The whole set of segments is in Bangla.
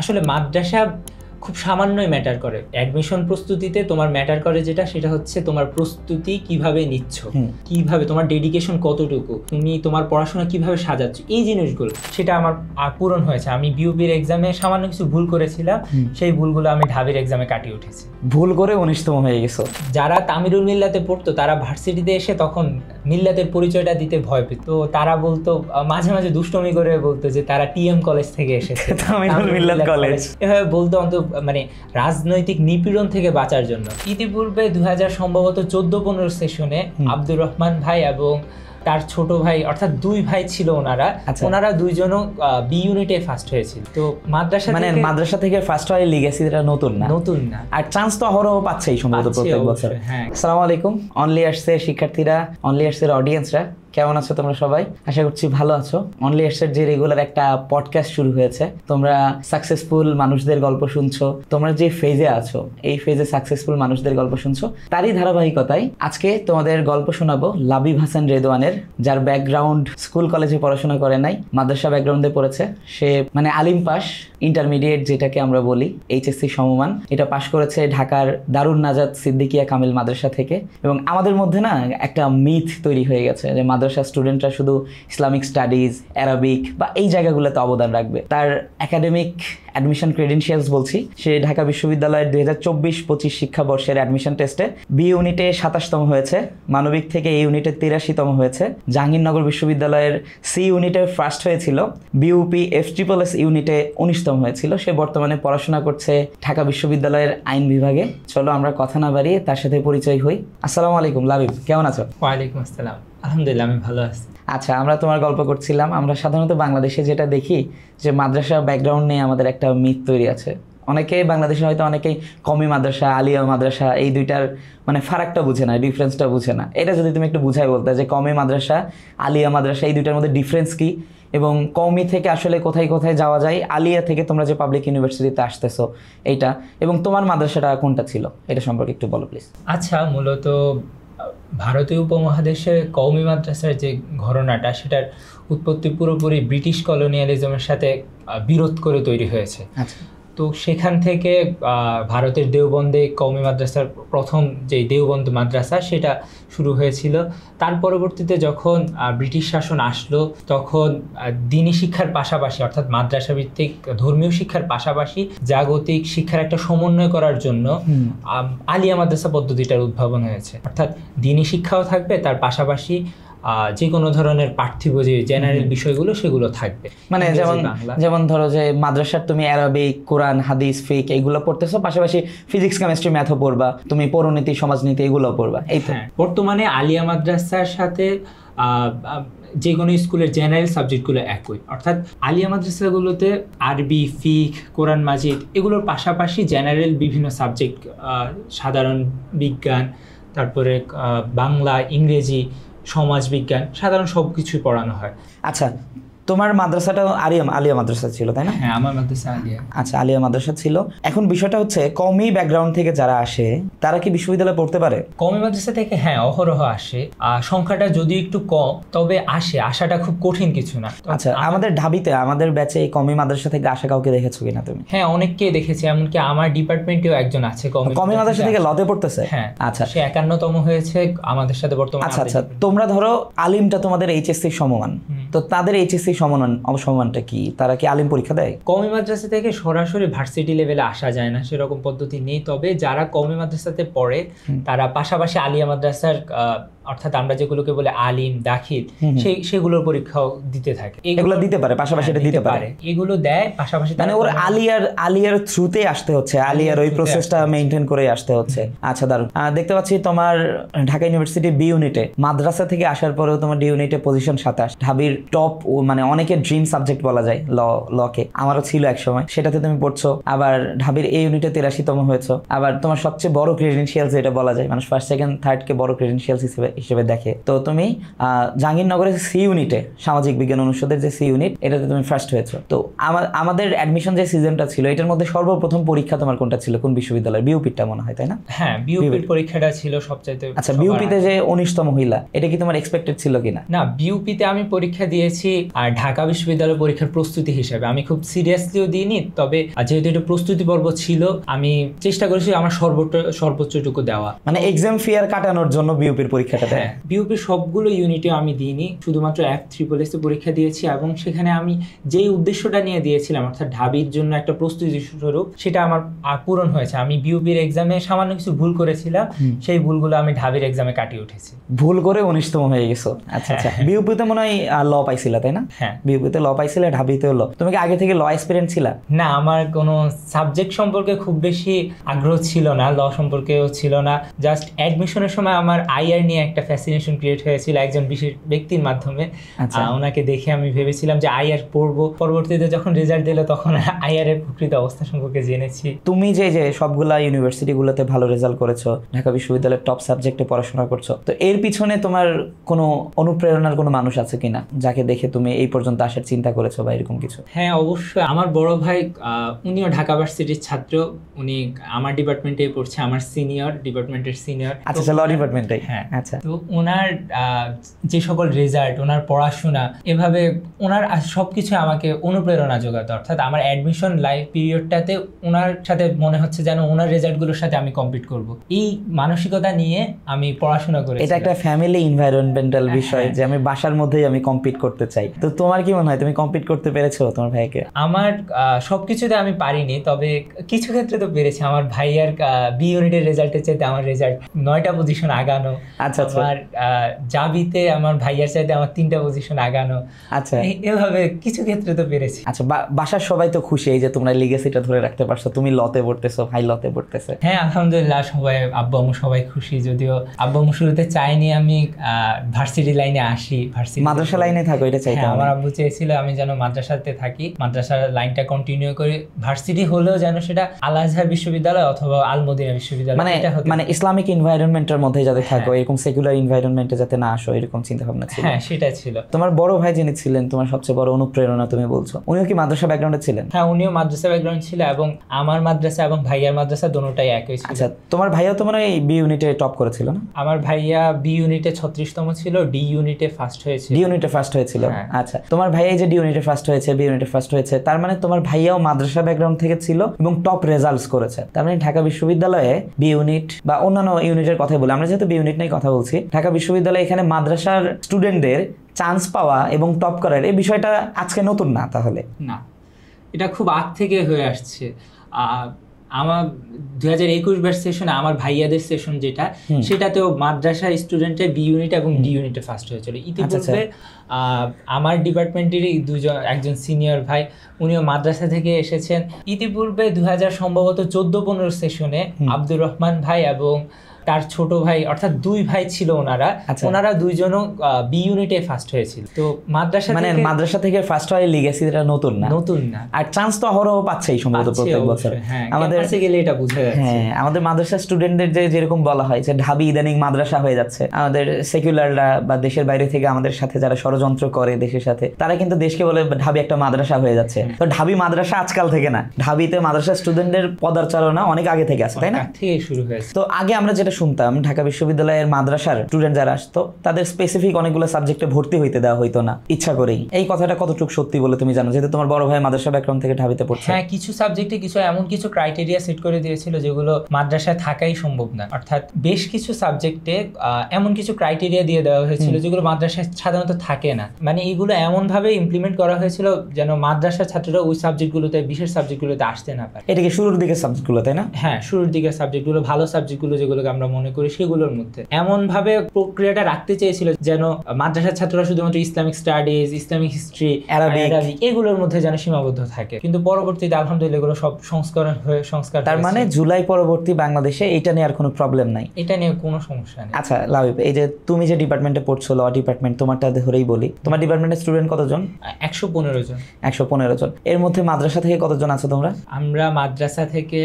আসলে মাদ্রাসা খুব সামান্যই ম্যাটার করে। অ্যাডমিশন প্রস্তুতিতে তোমার ম্যাটার করে যেটা, সেটা হচ্ছে তোমার প্রস্তুতি কিভাবে নিচ্ছ, কিভাবে তোমার ডেডিকেশন কতটুকু, তুমি তোমার পড়াশোনা কিভাবে সাজাচ্ছ, এই জিনিসগুলো সেটা আমার পূরণ হয়েছে। আমি বিউপির এক্সামে সামান্য কিছু ভুল করেছিলাম, সেই ভুলগুলো আমি ঢাবির এক্সামে কাটিয়ে উঠেছি। ভুল করে 19তম হয়ে গেছো। যারা তামিরুল মিল্লাতে পড়তো তারা ভার্সিটিতে এসে তখন মিল্লাতের পরিচয়টা দিতে ভয় পেত, তো তারা বলতো, মাঝে মাঝে দুষ্টমি করে বলতো যে তারা টিএম কলেজ থেকে এসেছে, তামিরুল মিল্লাত কলেজ, এভাবে বলতো অন্তত মানে রাজনৈতিক নিপীড়ন থেকে বাঁচার জন্য। ইতিপূর্বে 2000 সম্ভবত 14-15 সেশনে আব্দুর রহমান ভাই এবং তার ছোট ভাই, অর্থাৎ দুই ভাই ছিল ওনারা দুইজনও বি ইউনিটে ফার্স্ট হয়েছিল। তো মাদ্রাসা থেকে ফার্স্ট হয়ে লিগেসি, এটা নতুন না, আর চান্স তো অহরহ পাচ্ছেই সম্ভবত প্রত্যেক বছর। আসসালামু আলাইকুম। অনলি আর্টস এর শিক্ষার্থীরা, অনলি আর্টস এর অডিয়েন্সরা, কেমন আছো তোমরা সবাই? আশা করছি ভালো আছো। অনলি আর্টসের যে রেগুলার একটা পডকাস্ট শুরু হয়েছে, তোমরা সাকসেসফুল মানুষদের গল্প শুনছো, তোমরা যে ফেজে আছো এই ফেজে সাকসেসফুল মানুষদের গল্প শুনছো, তারই ধারাবাহিকতায় আজকে তোমাদের গল্প শোনাবো লাবিব হাসান রেদওয়ানের, যার ব্যাকগ্রাউন্ড স্কুল কলেজে পড়াশোনা করে নাই, মাদ্রাসা ব্যাকগ্রাউন্ডে পড়েছে। সে মানে আলিম পাস, ইন্টারমিডিয়েট যেটাকে আমরা বলি, এইচএসসি সমমান, এটা পাশ করেছে ঢাকার দারুন নাজাত সিদ্দিকিয়া কামিল মাদ্রাসা থেকে। এবং আমাদের মধ্যে না একটা মিথ তৈরি হয়ে গেছে যে মাদ্রাসা স্টুডেন্টরা শুধু ইসলামিক স্টাডিজ, অ্যারাবিক বা এই জায়গাগুলোতে অবদান রাখবে। তার একাডেমিক অ্যাডমিশন ক্রেডেনশিয়ালস বলছি, সে ঢাকা বিশ্ববিদ্যালয়ের 2024-25 শিক্ষাবর্ষের অ্যাডমিশন টেস্টে বি ইউনিটে 27তম হয়েছে, মানবিক থেকে এই ইউনিটে 83তম হয়েছে, জাহাঙ্গীরনগর বিশ্ববিদ্যালয়ের সি ইউনিটে ফার্স্ট হয়েছিল, বিউপি FSSS ইউনিটে 19তম হয়েছিল। সে বর্তমানে পড়াশোনা করছে ঢাকা বিশ্ববিদ্যালয়ের আইন বিভাগে। চলো আমরা কথা না বাড়িয়ে তার সাথে পরিচয় হই। আসসালামু আলাইকুম লাবিব, কেমন আছো? ওয়ালাইকুম আসসালাম, আলহামদুলিল্লাহ আমি ভালো আছি। আচ্ছা, আমরা তোমার গল্প করছিলাম। আমরা সাধারণত বাংলাদেশে যেটা দেখি যে মাদ্রাসা ব্যাকগ্রাউন্ড নিয়ে আমাদের একটা মিথ তৈরি আছে। অনেকেই বাংলাদেশে হয়তো অনেকেই কওমি মাদ্রাসা, আলিয়া মাদ্রাসা, এই দুইটার মানে ফারাকটা বুঝে না, ডিফারেন্সটা বুঝে না। এটা যদি তুমি একটু বুঝাই বলতে যে কওমি মাদ্রাসা, আলিয়া মাদ্রাসা, এই দুইটার মধ্যে ডিফারেন্স কি, এবং কওমি থেকে আসলে কোথায় কোথায় যাওয়া যায়, আলিয়া থেকে তোমরা যে পাবলিক ইউনিভার্সিটিতে আসতেছো এইটা, এবং তোমার মাদ্রাসাটা কোনটা ছিল, এটা সম্পর্কে একটু বলো প্লিজ। আচ্ছা, মূলত ভারতীয় উপমহাদেশে কওমি মাদ্রাসার যে ঘটনাটা, সেটার উৎপত্তি পুরোপুরি ব্রিটিশ কলোনিয়ালিজমের সাথে বিরোধ করে তৈরি হয়েছে। আচ্ছা, তো সেখান থেকে ভারতের দেওবন্দে কওমি মাদ্রাসার প্রথম যে দেওবন্দ মাদ্রাসা, সেটা শুরু হয়েছিল। তার পরবর্তীতে যখন ব্রিটিশ শাসন আসলো, তখন দ্বীনি শিক্ষার পাশাপাশি, অর্থাৎ মাদ্রাসা ভিত্তিক ধর্মীয় শিক্ষার পাশাপাশি জাগতিক শিক্ষার একটা সমন্বয় করার জন্য আলিয়া মাদ্রাসা পদ্ধতিটার উদ্ভাবন হয়েছে। অর্থাৎ দ্বীনি শিক্ষাও থাকবে, তার পাশাপাশি যে কোনো ধরনের পার্থিব যে জেনারেল বিষয়গুলো সেগুলো থাকবে। মানে যেমন ধরো যে মাদ্রাসার তুমি অ্যারাবিক, কোরআন, হাদিস, ফিক এইগুলো পড়তেছো, পাশাপাশি ফিজিক্স, কেমিস্ট্রি, ম্যাথও পড়বা, তুমি পৌরনীতি, সমাজনীতি এগুলো পড়বা। এই তো বর্তমানে আলিয়া মাদ্রাসার সাথে যে কোনো স্কুলের জেনারেল সাবজেক্টগুলো একই। অর্থাৎ আলিয়া মাদ্রাসাগুলোতে আরবি, ফিক, কোরআন মাজিদ এগুলোর পাশাপাশি জেনারেল বিভিন্ন সাবজেক্ট, সাধারণ বিজ্ঞান, তারপরে বাংলা, ইংরেজি, সমাজ বিজ্ঞান, সাধারণ সব কিছুই পড়ানো হয়। আচ্ছা, তোমার মাদ্রাসাটা আলিয়া মাদ্রাসা ছিল তাই না? হ্যাঁ, আমার মাদ্রাসা আলিয়া। আচ্ছা, আলিয়া মাদ্রাসা ছিল। এখন বিষয়টা হচ্ছে কওমি ব্যাকগ্রাউন্ড থেকে যারা আসে তারা কি বিশ্ববিদ্যালয়ে পড়তে পারে? কওমি মাদ্রাসা থেকে হ্যাঁ অহরহ আসে, সংখ্যাটা যদি একটু কম, তবে আসাটা খুব কঠিন কিছু না। আচ্ছা, আমাদের ঢাবিতে, আমাদের ব্যাচে এই কওমি মাদ্রাসা থেকে আসা কাউকে দেখেছো কিনা তুমি? হ্যাঁ, অনেককেই দেখেছি, এমনকি আমার ডিপার্টমেন্টেও একজন আছে কওমি মাদ্রাসা থেকে লতে পড়তেছে। হ্যাঁ, আচ্ছা, সে 51তম হয়েছে আমাদের সাথে বর্তমানে। আচ্ছা, তোমরা ধরো আলিমটা তোমাদের এইচএসসি সমমান, তো তাদের এইচএসসি সমমানটা কি? তারা কি আলিম পরীক্ষা দেয়? কওমি মাদ্রাসা থেকে সরাসরি ভার্সিটি লেভেলে আসা যায় না, সেরকম পদ্ধতি নেই। তবে যারা কওমি মাদ্রাসাতে পড়ে তারা পাশাপাশি আলিয়া মাদ্রাসার, অর্থাৎ আমরা যেগুলোকে বলে আলিম, দাখিল, সেগুলোর পরীক্ষাও দিতে থাকে। এগুলো দিতে পারে, পাশাপাশি এটা দিতে পারে, এগুলো দেয় পাশাপাশি। মানে ওর আলিয়ার থ্রুতে আসতে হচ্ছে, আলিয়ার ওই প্রসেসটা মেইনটেইন করে আসতে হচ্ছে। আচ্ছা, দারুণ। দেখতে পাচ্ছি তোমার ঢাকা ইউনিভার্সিটি বি ইউনিটে মাদ্রাসা থেকে আসার পরেও তোমার ডি ইউনিটে পজিশন 27, ঢাবির টপ, মানে অনেকের ড্রিম সাবজেক্ট বলা যায় লকে, আমারও ছিল এক সময়, সেটাতে তুমি পড়ছো। আবার ঢাবির এই ইউনিটে 83তম হয়েছো। আবার তোমার সবচেয়ে বড় ক্রেডেনশিয়ালস যেটা বলা যায়, মানুষ ফার্স্ট, সেকেন্ড, থার্ড কে বড় ক্রেডেনশিয়ালস হিসেবে দেখে, তো তুমি জাহাঙ্গীরনগরের সি ইউনিটে, সামাজিক বিজ্ঞান অনুষদের যে সি ইউনিট, এটাতে তুমি ফার্স্ট হয়েছো। তো আমাদের অ্যাডমিশন যে সিজনটা ছিল, এটার মধ্যে সর্বপ্রথম পরীক্ষা তোমার কোনটা ছিল, কোন বিশ্ববিদ্যালয়? বিউপিটা মনে হয়, তাই না? হ্যাঁ, বিউপির পরীক্ষাটা ছিল সবচাইতে। আচ্ছা, বিউপিতে যে 19তম হইলা, এটা কি তোমার এক্সপেক্টেড ছিল কিনা? না, বিউপিতে আমি পরীক্ষা দিয়েছি আর ঢাকা বিশ্ববিদ্যালয় পরীক্ষার প্রস্তুতি হিসেবে। আমি খুব সিরিয়াসলিও দিইনি, তবে যেহেতু এটা প্রস্তুতি পর্ব ছিল আমি চেষ্টা করেছি আমার সর্বোচ্চটুকু দেওয়া। মানে এক্সাম ফিয়ার কাটানোর জন্য বিউপির পরীক্ষাটা দেয়? বিউপির সবগুলো ইউনিটে আমি দিইনি, শুধুমাত্র F3SC পরীক্ষা দিয়েছি এবং সেখানে আমি যেই উদ্দেশ্যটা নিয়ে দিয়েছিলাম অর্থাৎ ঢাবির জন্য একটা প্রস্তুতি স্বরূপ সেটা আমার পূরণ হয়েছে। আমি বিউপির এক্সামে সামান্য কিছু ভুল করেছিলাম, সেই ভুলগুলো আমি ঢাবির এক্সামে কাটিয়ে উঠেছি। ভুল করে 19তম হয়ে গেছো? আচ্ছা আচ্ছা। বিউপিতে মনে হয় ল পাইছিলা তাই না? হ্যাঁ, বিউপিতে ল পাইছিলে, ঢাবিতেও ল। তুমি কি আগে থেকে ল এক্সপেরিয়েন্স ছিলা? না, আমার কোনো সাবজেক্ট সম্পর্কে খুব বেশি আগ্রহ ছিল না, ল সম্পর্কেও ছিল না। জাস্ট অ্যাডমিশনের সময় আমার আইআর নিয়ে একটা ফ্যাসিনেশন ক্রিয়েট হয়েছিল একজন বিশেষ ব্যক্তির মাধ্যমে। ওনাকে দেখে আমি ভেবেছিলাম যে আইআর পড়বো। পরবর্তীতে যখন রেজাল্ট দিল তখন আইআর এর প্রকৃত অবস্থা সম্পর্কে জেনেছি। তুমি যে সবগুলা ইউনিভার্সিটিগুলোতে ভালো রেজাল্ট করেছো, ঢাকা বিশ্ববিদ্যালয়ের টপ সাবজেক্টে পড়াশোনা করছো, তো এর পিছনে তোমার কোনো অনুপ্রেরণার কোনো মানুষ আছে কিনা যাকে দেখে তুমি এই পর্যন্ত আসার চিন্তা করেছো বা এরকম কিছু? হ্যাঁ, অবশ্যই। আমার বড় ভাই, উনিও ঢাকা ভার্সিটির ছাত্র, উনি আমার ডিপার্টমেন্টে পড়ছে, আমার সিনিয়র, ডিপার্টমেন্টের সিনিয়র। আচ্ছা, ল ডিপার্টমেন্টে। হ্যাঁ, আচ্ছা। তো ওনার যে সকল রেজাল্ট, ওনার পড়াশোনা, এভাবে ওনার সবকিছু আমাকে অনুপ্রেরণা যোগাতো। অর্থাৎ আমার অ্যাডমিশন লাইফ পিরিয়ডটাতে ওনার সাথে মনে হচ্ছে যেন ওনার রেজাল্টগুলোর সাথে আমি কম্পিট করব, এই মানসিকতা নিয়ে আমি পড়াশোনা করেছি। এটা একটা ফ্যামিলি এনভায়রনমেন্টাল বিষয় যে আমি বাসার মধ্যেই আমি কম্পিট করতে চাই। তো তোমার কি মনে হয় তুমি কম্পিট করতে পেরেছো তোমার ভাইকে? আমার সবকিছুতে আমি পারিনি, তবে কিছু ক্ষেত্রে তো পেরেছি। আমার ভাইয়ার বি ইউনিটের রেজাল্টের চাইতে আমার রেজাল্ট 9টা পজিশন আগানো। আচ্ছা আচ্ছা। আমার জাবিতে আমার ভাইয়ার চাইতে আমার 3টা পজিশন আগানো। আচ্ছা, এভাবে কিছু ক্ষেত্রে তো পেরেছি। আচ্ছা, বাসার সবাই তো খুশি এই যে তোমরা লিগেসিটা ধরে রাখতে পারছো, তুমি লতে পড়তেছো, ভাই লতে পড়তেছে। হ্যাঁ, আলহামদুলিল্লাহ, সবাই, আব্বু আম্মু সবাই খুশি। যদিও আব্বু আম্মু শুরুতে চাইনি আমি ভার্সিটি লাইনে আসি, মাদ্রাসা লাইনে থাকো এটা চাইতাম। আমার আব্বু চেয়েছিল আমি যেন মাদ্রাসাতে থাকি, মাদ্রাসার লাইনটা কন্টিনিউ করি, ভার্সিটি হলেও যেন সেটা আল আজহার বিশ্ববিদ্যালয় অথবা আল মদিনা বিশ্ববিদ্যালয়, মানে ইসলামিক এনভায়রনমেন্টের মধ্যে যাতে থাকো, এরকম সেকুলার এনভায়রনমেন্টে যাতে না আসো, এরকম চিন্তা ভাবনা ছিল। হ্যাঁ, সেটা ছিল। তোমার বড় ভাই যিনি ছিলেন তোমার সবচেয়ে বড় অনুপ্রেরণা তুমি বলছো, উনিও কি মাদ্রাসা ব্যাকগ্রাউন্ডে ছিলেন? হ্যাঁ, উনিও মাদ্রাসা ব্যাকগ্রাউন্ড ছিল এবং আমার মাদ্রাসা এবং ভাইয়ার মাদ্রাসা দুটোটাই একই ছিল। আচ্ছা, তোমার ভাইয়াও তোমার এই বি ইউনিটে টপ করেছিল না? আমার ভাইয়া বি ইউনিটে 36তম ছিল, ডি ইউনিটে ফার্স্ট হয়েছিল। ডি ইউনিটে ফার্স্ট হয়েছিল। আচ্ছা, তোমার ভাইয়া এই যে ডি ইউনিটে ফার্স্ট হয়েছে, বি ইউনিটে ফার্স্ট হয়েছে, তার মানে তোমার ভাইয়াও মাদ্রাসা ব্যাকগ্রাউন্ড থেকে ছিল এবং টপ রেজাল্টস করেছে। তার মানে ঢাকা বিশ্ববিদ্যালয়ে বি ইউনিট বা অন্যান্য ইউনিটের কথাই বলি, আমরা যেহেতু বি ইউনিট নিয়ে কথা বলছি, ঢাকা বিশ্ববিদ্যালয়ে এখানে মাদ্রাসার স্টুডেন্টদের চান্স পাওয়া এবং টপ করার এই বিষয়টা আজকে নতুন না? তাহলে না, এটা খুব আগ থেকে হয়ে আসছে। আমার 2021 ব্যাচ সেশনে আমার ভাইয়াদের সেশন যেটা, সেটাতেও মাদ্রাসার স্টুডেন্টের বি ইউনিট এবং ডি ইউনিটে ফার্স্ট হয়েছিল। ইতিপূর্বে আমার ডিপার্টমেন্টেরই একজন সিনিয়র ভাই, উনিও মাদ্রাসা থেকে এসেছেন। ইতিপূর্বে 2000 সম্ভবত 14-15 সেশনে আব্দুর রহমান ভাই এবং তার ছোট ভাই, অর্থাৎ দুই ভাই ছিল ওনারা দুইজনও বি ইউনিটে ফার্স্ট হয়েছিল। তো মাদ্রাসা থেকে ফার্স্ট হয় লিগ্যাসি, এটা নতুন না। আর চান্স তো অহরহ পাচ্ছেই সম্ভবত প্রত্যেক বছর। আমাদের কাছে গেলে এটা বোঝা যাচ্ছে। হ্যাঁ, আমাদের মাদ্রাসা স্টুডেন্টদের যেরকম বলা হয় যে ঢাবি ইদানিং মাদ্রাসা হয়ে যাচ্ছে, আমাদের সেকুলাররা বা দেশের বাইরে থেকে আমাদের সাথে যারা ষড়যন্ত্র করে দেশের সাথে, তারা কিন্তু দেশকে বলে ঢাবি একটা মাদ্রাসা হয়ে যাচ্ছে। তো ঢাবি মাদ্রাসা আজকাল থেকে না, ঢাবিতে মাদ্রাসা স্টুডেন্টদের পদার্চনা অনেক আগে থেকে আছে, তাই না? থেকে শুরু হয়েছে। তো আগে আমরা যেটা শুনতাম, ঢাকা বিশ্ববিদ্যালয়ের মাদ্রাসার স্টুডেন্ট যারা আসতো তাদের স্পেসিফিক অনেকগুলো সাবজেক্টে ভর্তি হইতে দেওয়া হইতো না ইচ্ছা করেই। এই কথাটা কতটুকু সত্যি বলে তুমি জানো, যেহেতু তোমার বড় ভাই মাদ্রাসা ব্যাকগ্রাউন্ড থেকে ঢাবিতে পড়ছে? হ্যাঁ, কিছু সাবজেক্টে কিছু এমন কিছু ক্রাইটেরিয়া সেট করে দিয়েছিল যেগুলো মাদ্রাসায় থাকাই সম্ভব না। অর্থাৎ বেশ কিছু সাবজেক্টে এমন কিছু ক্রাইটেরিয়া দিয়ে দেওয়া হয়েছিল যেগুলো মাদ্রাসায় সাধারণত থাকে না। মানে এইগুলো এমন ভাবে ইমপ্লিমেন্ট করা হয়েছিল যেন মাদ্রাসার ছাত্ররা ওই সাবজেক্টগুলোতে, বিশেষ সাবজেক্টগুলোতে আসতে না পারে। এটা কি শুরুর দিকের সাবজেক্টগুলো, তাই না? হ্যাঁ, শুরুর দিকের সাবজেক্টগুলো, ভালো সাবজেক্টগুলো যেগুলোকে আমরা মনে করি সেগুলোর মধ্যে এমন ভাবে প্রক্রিয়াটা রাখতে চেয়েছিল যেন মাদ্রাসার ছাত্ররা শুধুমাত্র Islamic studies, Islamic history, Arabic এগুলোর মধ্যে যেন সীমাবদ্ধ থাকে। কিন্তু পরবর্তীতে আলহামদুলিল্লাহ এগুলো সব সংস্কার। তার মানে জুলাই পরবর্তী বাংলাদেশে এটা নিয়ে আর কোনো প্রবলেম নাই, এটা নিয়ে কোনো সমস্যা নেই। আচ্ছা লাবিব, এই যে তুমি যে ডিপার্টমেন্টে পড়ছো, ল ডিপার্টমেন্ট, তোমারটা ধরেই বলি, তোমার ডিপার্টমেন্টের স্টুডেন্ট কতজন? 115 জন। 115 জন। এর মধ্যে মাদ্রাসা থেকে কতজন আছো তোমরা? আমরা মাদ্রাসা থেকে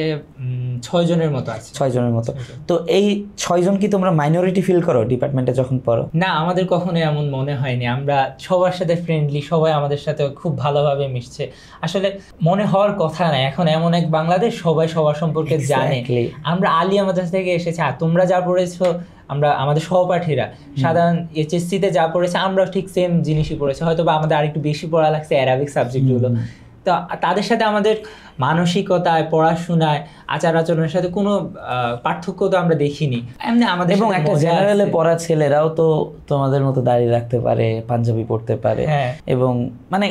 6 জনের মতো আছি। 6 জনের মতো। তো এই 6 জন কি তোমরা মাইনরিটি ফিল করো ডিপার্টমেন্টে যখন পড়ো? না, আমাদের কখনো এমন মনে হয়নি। আমরা সবার সাথে ফ্রেন্ডলি, সবাই আমাদের সাথে খুব ভালোভাবে মিশছে। আসলে মনে হওয়ার কথা না, এখন এমন এক বাংলাদেশ সবাই সবার সম্পর্কে জানে। আমরা আলিয়া মাদ্রাসা থেকে এসেছি, আর তোমরা যা পড়েছো আমরা আমাদের সহপাঠীরা সাধারণ এইচএসসি তে যা পড়েছে আমরা ঠিক সেম জিনিসই পড়েছি, হয়তো বা আমাদের আরেকটু বেশি পড়া লাগছে অ্যারাবিক সাবজেক্টগুলো। তো তাদের সাথে আমাদের মানসিকতায়, পড়াশোনায়, আচার আচরণের সাথে কোনো পার্থক্য তো আমরা দেখিনি। এমনি আমাদের এবং একটা জেনারেলে পড়া ছেলেরাও তো তোমাদের মতো দাঁড়িয়ে রাখতে পারে, পাঞ্জাবি পড়তে পারে, এবং মানে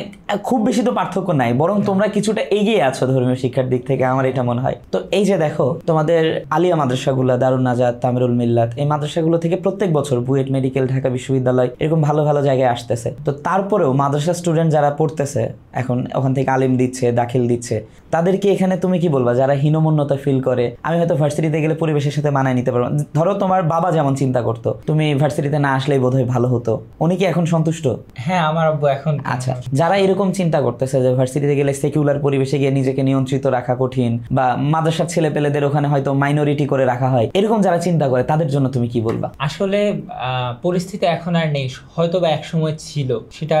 খুব বেশি তো পার্থক্য নাই, বরং তোমরা কিছুটা এগিয়ে আছো ধর্মীয় শিক্ষার দিক থেকে, আমার এটা মনে হয়। তো এই যে দেখো তোমাদের আলিয়া মাদ্রাসাগুলো, দারুন নাজাত, তামিরুল মিল্লাত, এই মাদ্রাসাগুলো থেকে প্রত্যেক বছর বুয়েট মেডিকেল, ঢাকা বিশ্ববিদ্যালয় এরকম ভালো ভালো জায়গায় আসতেছে। তো তারপরেও মাদ্রাসা স্টুডেন্ট যারা পড়তেছে এখন, ওখান থেকে আলিম দিচ্ছে, দাখিল দিচ্ছে, তাদেরকে এখানে তুমি কি বলবা যারা হীনমন্যতা ফিল করে? আমি হয়তো ভার্সিটিতে গেলে পরিবেশের সাথে মানায় নিতে পারবো, ধরো তোমার বাবা যেমন চিন্তা করতো তুমি ভার্সিটিতে না আসলেই বোধহয় ভালো হতো, উনি কি এখন সন্তুষ্ট? হ্যাঁ, আমার আব্বু এখন। আচ্ছা, যারা এরকম চিন্তা করতেছে যে ভার্সিটিতে গেলে সেকুলার পরিবেশে গিয়ে নিজেকে নিয়ন্ত্রিত রাখা কঠিন, বা মাদ্রাসার ছেলে পেলেদের ওখানে হয়তো মাইনরিটি করে রাখা হয়, এরকম যারা চিন্তা করে তাদের জন্য তুমি কি বলবা? আসলে পরিস্থিতি এখন আর নেই, হয়তো বা এক সময় ছিল, সেটা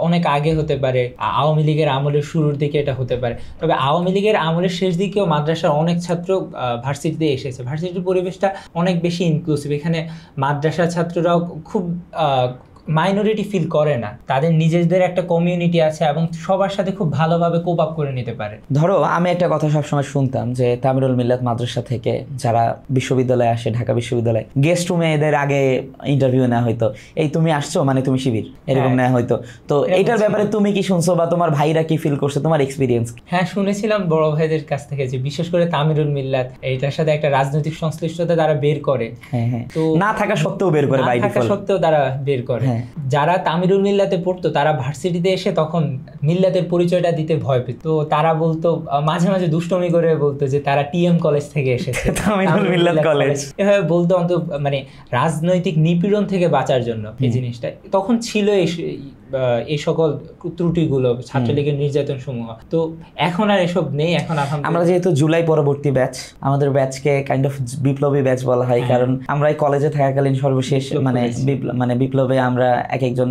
অনেক আগে হতে পারে, আওয়ামী লীগের আমলের শুরুর দিকে এটা হতে পারে। তবে আওয়ামী লীগের আমলের শেষ দিকেও মাদ্রাসার অনেক ছাত্র ভার্সিটিতে এসেছে। ভার্সিটির পরিবেশটা অনেক বেশি ইনক্লুসিভ, এখানে মাদ্রাসার ছাত্ররাও খুব মাইনরিটি ফিল করে না, তাদের নিজেদের একটা কমিউনিটি আছে এবং সবার সাথে খুব ভালোভাবে কোপ আপ করে নিতে পারে। ধরো আমি একটা কথা সবসময় শুনতাম যে তামিরুল মিল্লাত মাদ্রাসা থেকে যারা বিশ্ববিদ্যালয়ে আসে, ঢাকা বিশ্ববিদ্যালয়ে গেস্ট রুমে এদের আগে ইন্টারভিউ নেওয়া হয়তো, এই তুমি আসছো মানে তুমি শিবির, এরকম নেওয়া হয়তো। তো এটার ব্যাপারে তুমি কি শুনছো বা তোমার ভাইরা কি ফিল করছে, তোমার এক্সপিরিয়েন্স? হ্যাঁ, শুনেছিলাম বড় ভাইদের কাছ থেকে যে বিশেষ করে তামিরুল মিল্লাত এটার সাথে একটা রাজনৈতিক সংশ্লিষ্টতা তারা বের করে। হ্যাঁ, তো না থাকা সত্ত্বেও বের করে, বাই ডিফল্ট সত্ত্বেও তারা বের করে। যারা তামিরুল মিল্লাতে পড়তো তারা ভার্সিটিতে এসে তখন মিল্লাতের পরিচয়টা দিতে ভয় পেত। তো তারা বলতো, মাঝে মাঝে দুষ্টমি করে বলতো যে তারা টিএম কলেজ থেকে এসেছে, তামিরুল মিল্লাত কলেজ, এভাবে বলতো, অন্তত মানে রাজনৈতিক নিপীড়ন থেকে বাঁচার জন্য এই জিনিসটা তখন ছিল। এই সকল ত্রুটিগুলো, ছাত্রলীগের নির্যাতন সমূহ, তো এখন আর এসব নেই। এখন আমরা যেহেতু জুলাই পরবর্তী ব্যাচ, আমাদের ব্যাচকে কাইন্ড অফ বিপ্লবী ব্যাচ বলা হয়, কারণ আমরা এই কলেজে থাকাকালীন সর্বশেষ মানে বিপ্লবে আমরা এক একজন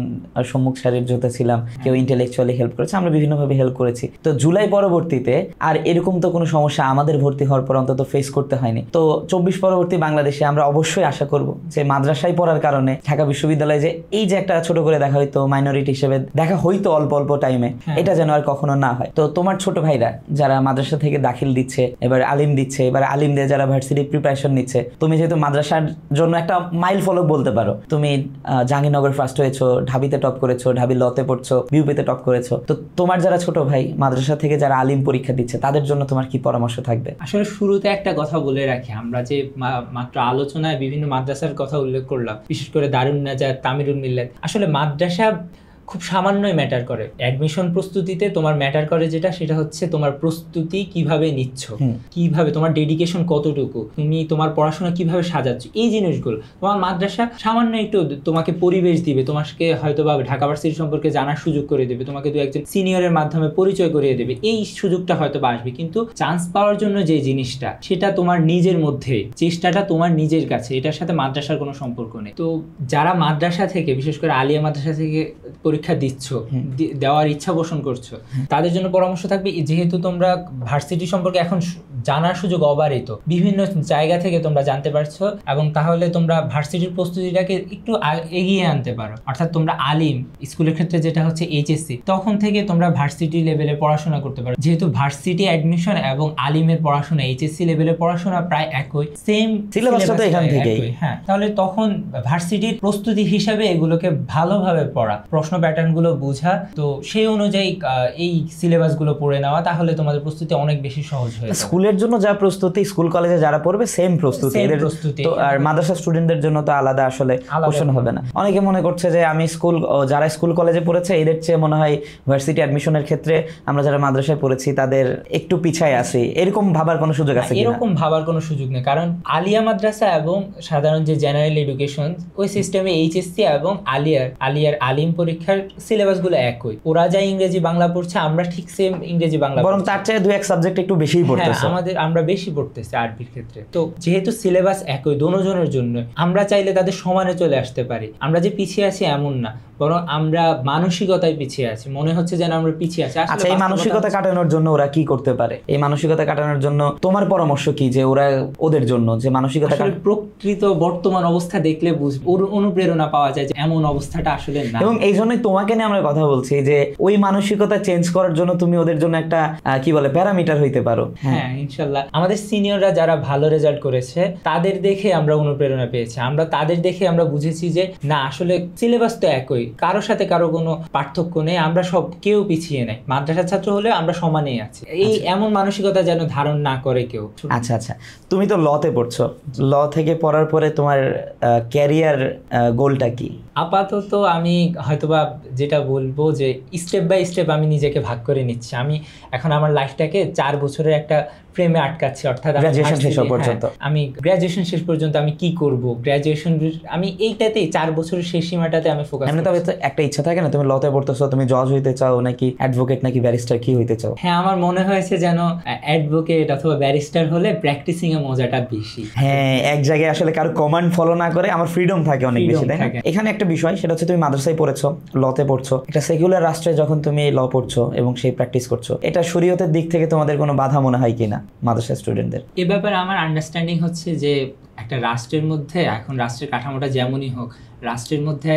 সম্মুখ সারির যোদ্ধা ছিলাম, কেউ ইন্টেলেকচুয়ালি হেল্প করেছে, আমরা বিভিন্নভাবে হেল্প করেছি। তো জুলাই পরবর্তীতে আর এরকম তো কোনো সমস্যা আমাদের ভর্তি হওয়ার পর অন্তত ফেস করতে হয়নি। তো 24 পরবর্তী বাংলাদেশে আমরা অবশ্যই আশা করব যে মাদ্রাসায় পড়ার কারণে ঢাকা বিশ্ববিদ্যালয়ে যে এই যে একটা ছোট করে দেখা হইতো, মাইনরিটি হিসেবে দেখা হইতো অল্প অল্প টাইমে, এটা যেন আর কখনো না হয়। তো তোমার ছোট ভাইরা যারা মাদ্রাসা থেকে দাখিল দিচ্ছে, এবার আলিম দিচ্ছে, এবার আলিম দিয়ে যারা ভার্সিটি প্রিপারেশন নিচ্ছে, তুমি যেহেতু মাদ্রাসার জন্য একটা মাইল ফলক বলতে পারো, তুমি জাহাঙ্গীরনগর ফার্স্ট হয়েছো, ঢাবিতে টপ করেছো, ঢাবি লতে পড়ছো, বিউপিতে টপ করেছো, তো তোমার যারা ছোট ভাই মাদ্রাসা থেকে যারা আলিম পরীক্ষা দিচ্ছে তাদের জন্য তোমার কি পরামর্শ থাকবে? আসলে শুরুতে একটা কথা বলে রাখি, আমরা যে মাত্র আলোচনায় বিভিন্ন মাদ্রাসার কথা উল্লেখ করলাম, বিশেষ করে দারুন নাজাত, তামিরুল মিল্লাত, আসলে মাদ্রাসা খুব সামান্যই ম্যাটার করে। অ্যাডমিশন প্রস্তুতিতে তোমার ম্যাটার করে যেটা, সেটা হচ্ছে তোমার প্রস্তুতি কিভাবে নিচ্ছ, কিভাবে তোমার ডেডিকেশন কতটুকু, তুমি তোমার পড়াশোনা কিভাবে সাজাচ্ছ, এই জিনিসগুলো। তোমার মাদ্রাসা সামান্য একটু তোমাকে পরিবেশ দিবে, তোমাকে হয়তো বা ঢাকা ভার্সিটি সম্পর্কে জানার সুযোগ করে দেবে, তোমাকে দু একজন সিনিয়রের মাধ্যমে পরিচয় করিয়ে দেবে, এই সুযোগটা হয়তো বা আসবে। কিন্তু চান্স পাওয়ার জন্য যে জিনিসটা, সেটা তোমার নিজের মধ্যে, চেষ্টাটা তোমার নিজের কাছে, এটার সাথে মাদ্রাসার কোনো সম্পর্ক নেই। তো যারা মাদ্রাসা থেকে, বিশেষ করে আলিয়া মাদ্রাসা থেকে পরীক্ষা দিচ্ছ, দেওয়ার ইচ্ছা পোষণ করছো, তাদের জন্য পরামর্শ থাকবে, যেহেতু তোমরা ভার্সিটি সম্পর্কে এখন জানার সুযোগ অবারিত, বিভিন্ন জায়গা থেকে তোমরা জানতে পারছো, এবং তাহলে তোমরা ভার্সিটির প্রস্তুতিটাকে একটু এগিয়ে আনতে পারো। অর্থাৎ তোমরা আলিম স্কুলের ক্ষেত্রে যেটা হচ্ছে এইচএসসি, তখন থেকে তোমরা ভার্সিটি লেভেলে পড়াশোনা করতে পারো। যেহেতু ভার্সিটি অ্যাডমিশন এবং আলিমের পড়াশোনা, এইচএসসি লেভেলের পড়াশোনা প্রায় একই, সেম সিলেবাসটা তো এখান থেকেই। হ্যাঁ, তাহলে তখন ভার্সিটির প্রস্তুতি হিসাবে এগুলোকে ভালোভাবে পড়া, প্রশ্ন প্যাটার্নগুলো বোঝা, তো সেই অনুযায়ী এই সিলেবাসগুলো পড়ে নেওয়া, তাহলে তোমাদের প্রস্তুতি অনেক বেশি সহজ হয়ে যাবে। স্কুলের জন্য যা প্রস্তুতি, স্কুল কলেজে যারা পড়বে সেম প্রস্তুতি এদের, তো আর মাদ্রাসা স্টুডেন্টদের জন্য তো আলাদা আসলে কোশ্চেন হবে না। অনেকে মনে করছে যে আমি যারা স্কুল কলেজে পড়েছে এদের চেয়ে মনে হয় ভার্সিটি অ্যাডমিশনের ক্ষেত্রে আমরা যারা মাদ্রাসায় পড়েছি তাদের একটু পিছায় আছি, এরকম ভাবার কোনো সুযোগ আছে কিনা? এরকম ভাবার কোনো সুযোগ নেই, কারণ আলিয়া মাদ্রাসা এবং সাধারণ যে জেনারেল এডুকেশন, ওই সিস্টেমে এইচএসসি এবং আলিয়ার আলিম পরীক্ষার সিলেবাসগুলো একই। ওরা যা ইংরেজি বাংলা পড়ছে, আমরা ঠিক সেম ইংরেজি বাংলা, বরং তার চেয়ে দু এক সাবজেক্ট একটু বেশিই পড়তেছে। আমরা বেশি পড়তেছি আরবির ক্ষেত্রে। তো যেহেতু সিলেবাস একই দোনোজনের জন্য, আমরা চাইলে তাদের সমানে চলে আসতে পারি। আমরা যে পিছিয়ে আছি এমন না, বরং আমরা মানসিকতায় পিছিয়ে আছি, মনে হচ্ছে যেন আমরা পিছিয়ে আছি। আচ্ছা, এই মানসিকতা কাটানোর জন্য ওরা কি করতে পারে? এই মানসিকতা কাটানোর জন্য তোমার পরামর্শ কি, যে ওরা ওদের জন্য যে মানসিকতা প্রকৃত বর্তমান অবস্থা দেখলে অনুপ্রেরণা পাওয়া যায় যে এমন অবস্থাটা আসলে না। এবং এই জন্যই তোমাকে নিয়ে আমরা কথা বলছি যে ওই মানসিকতা চেঞ্জ করার জন্য তুমি ওদের জন্য একটা কি বলে প্যারামিটার হইতে পারো। হ্যাঁ ইনশাল্লাহ। আমাদের সিনিয়ররা যারা ভালো রেজাল্ট করেছে তাদের দেখে আমরা অনুপ্রেরণা পেয়েছি, আমরা তাদের দেখে আমরা বুঝেছি যে না আসলে সিলেবাস তো একই, কারোর সাথে কারো কোনো পার্থক্য নেই, আমরা সব কেউ পিছিয়ে নেই, মাদ্রাসার ছাত্র হলে আমরা সমানেই আছি। এই এমন মানসিকতা যেন ধারণ না করে কেউ। আচ্ছা আচ্ছা, তুমি তো লতে পড়ছো, ল থেকে পড়ার পরে তোমার ক্যারিয়ার গোলটা কি? আপাতত আমি হয়তোবা যেটা বলবো যে স্টেপ বাই স্টেপ আমি নিজেকে ভাগ করে নিচ্ছি। আমি এখন আমার লাইফটাকে 4 বছরের একটা ফ্রেমে আটকাচ্ছি, অর্থাৎ গ্র্যাজুয়েশন শেষ পর্যন্ত। আমি গ্র্যাজুয়েশন শেষ পর্যন্ত আমি কি করব, গ্র্যাজুয়েশন আমি এইটাতেই 4 বছরের শেষ সীমাটাতে আমি ফোকাস করি। তবে তো একটা ইচ্ছা থাকে না, তুমি লতে পড়তেছো, তুমি জজ হইতে চাও নাকি অ্যাডভোকেট নাকি ব্যারিস্টার, কি হইতে চাও? হ্যাঁ আমার মনে হয়েছে যেন অ্যাডভোকেট অথবা ব্যারিস্টার হলে প্র্যাকটিসিং এর মজাটা বেশি। হ্যাঁ এক জায়গায় আসলে কারো কমান্ড ফলো না করে আমার ফ্রিডম থাকে অনেক বেশি, তাই না? এখানে একটা বিষয় সেটা হচ্ছে তুমি মাদ্রাসায় পড়েছো, লতে পড়ছো, একটা সেকুলার রাষ্ট্রে যখন তুমি ল পড়ছো এবং সেই প্র্যাকটিস করছো, এটা শরীয়তের দিক থেকে তোমাদের কোনো বাধা মনে হয় কিনা মাদ্রাসা স্টুডেন্টদের? এ ব্যাপারে আমার আন্ডারস্ট্যান্ডিং হচ্ছে যে একটা রাষ্ট্রের মধ্যে এখন রাষ্ট্রের কাঠামোটা যেমনই হোক, রাষ্ট্রের মধ্যে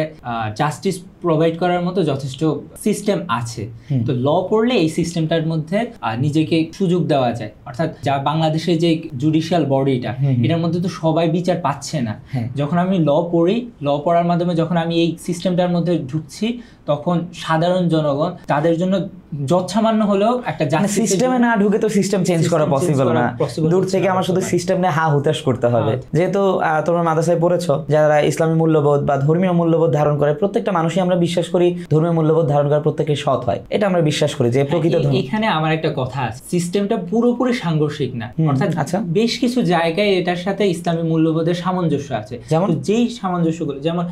জাস্টিস প্রোভাইড করার মতো যথেষ্ট সিস্টেম আছে। তো ল পড়লে এই সিস্টেমটার মধ্যে নিজেকে সুযোগ দেওয়া যায়, অর্থাৎ যা বাংলাদেশের যে জুডিশিয়াল বডিটা এটার মধ্যে তো সবাই বিচার পাচ্ছে না। যখন আমি ল পড়ি, ল পড়ার মাধ্যমে যখন আমি এই সিস্টেমটার মধ্যে ঢুকছি, তখন সাধারণ জনগণ তাদের জন্য যৎসামান্য হলেও একটা সিস্টেমে না ঢুকে তো সিস্টেম চেঞ্জ করা পসিবল না। দূর থেকে আমার শুধু সিস্টেম নিয়ে হা হুতাশ করতে হবে। যেহেতু তোমরা মাদ্রাসায় পড়েছো, যারা ইসলামী মূল্যবোধ বা ধর্মীয় মূল্যবোধ ধারণ করে, প্রত্যেকটা মানুষই আমরা বিশ্বাস করি ধর্মীয় মূল্যবোধ ধারণ করা প্রত্যেকেই সৎ হয়, এটা আমরা বিশ্বাস করি যে প্রকৃত ধর্ম। এখানে আমার একটা কথা আছে, সিস্টেমটা পুরোপুরি সাংঘর্ষিক না, অর্থাৎ বেশ কিছু জায়গায় এটার সাথে ইসলামী মূল্যবোধের সামঞ্জস্য আছে। যেমন যেই সামঞ্জস্যগুলো, যেমন